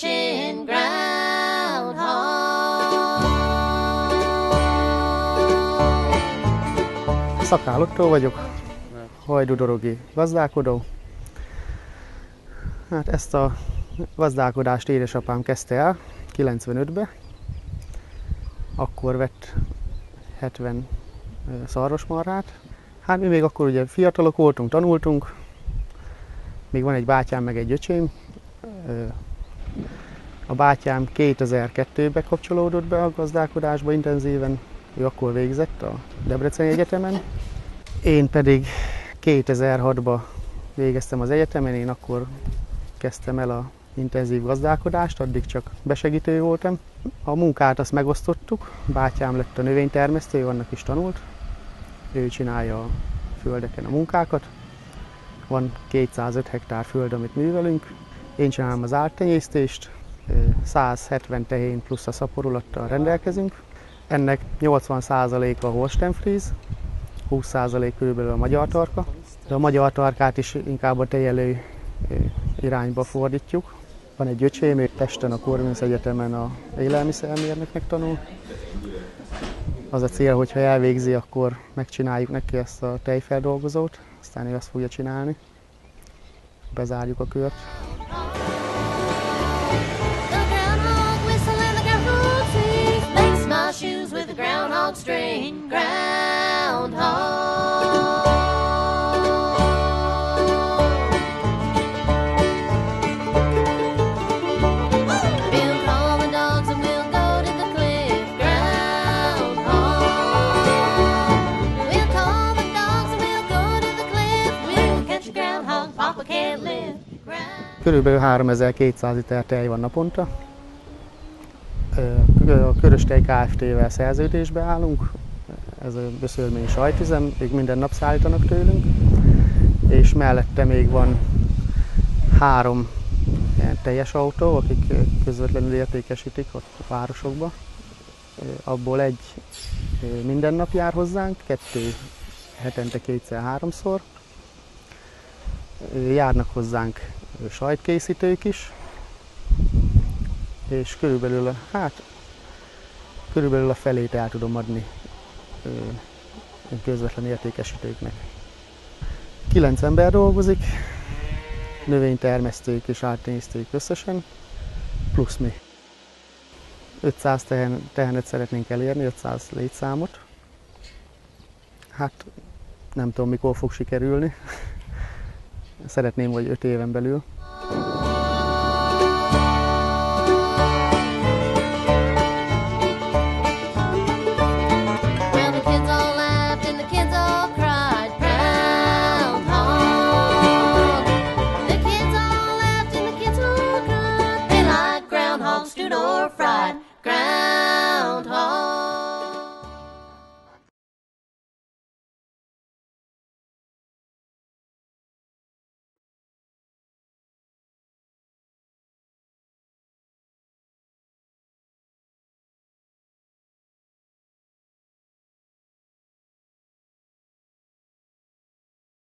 marching groundhog. Szakál Ottó vagyok, hajdudorogi gazdálkodó. Hát ezt a gazdálkodást édesapám kezdte el 95-ben. Akkor vett 70 szarvasmarhát. Hát mi még akkor ugye fiatalok voltunk, tanultunk. Még van egy bátyám, meg egy öcsém. A bátyám 2002-ben kapcsolódott be a gazdálkodásba intenzíven. Ő akkor végzett a Debreceni Egyetemen. Én pedig 2006-ban végeztem az egyetemen, én akkor kezdtem el a intenzív gazdálkodást, addig csak besegítő voltam. A munkát azt megosztottuk, bátyám lett a növénytermesztő, ő annak is tanult. Ő csinálja a földeken a munkákat. Van 205 hektár föld, amit művelünk. Én csinálom az állattenyésztést, 170 tehén plusz a szaporulattal rendelkezünk. Ennek 80% a Holstein Fries, 20% körülbelül a magyar tarka. De a magyar tarkát is inkább a tejelő irányba fordítjuk. Van egy öcsém, ő Pesten a Corvinus Egyetemen a élelmiszermérnöknek tanul. Az a cél, hogy ha elvégzi, akkor megcsináljuk neki ezt a tejfeldolgozót, aztán ő azt fogja csinálni. Bezárjuk a kört. Körülbelül 3200 liter tej van naponta. A Körös Tej Kft-vel szerződésbe állunk. Ez a böszörmény sajtüzem, ők minden nap szállítanak tőlünk. És mellette még van 3 ilyen teljes autó, akik közvetlenül értékesítik ott a városokba. Abból egy minden nap jár hozzánk, 2 hetente 2-3-szor. Járnak hozzánk sajtkészítők is, és körülbelül a felét el tudom adni közvetlen értékesítőknek. 9 ember dolgozik, növénytermesztők és állattenyésztők összesen, plusz mi. 500 tehenet szeretnénk elérni, 500 létszámot. Hát nem tudom, mikor fog sikerülni. Szeretném, hogy 5 éven belül.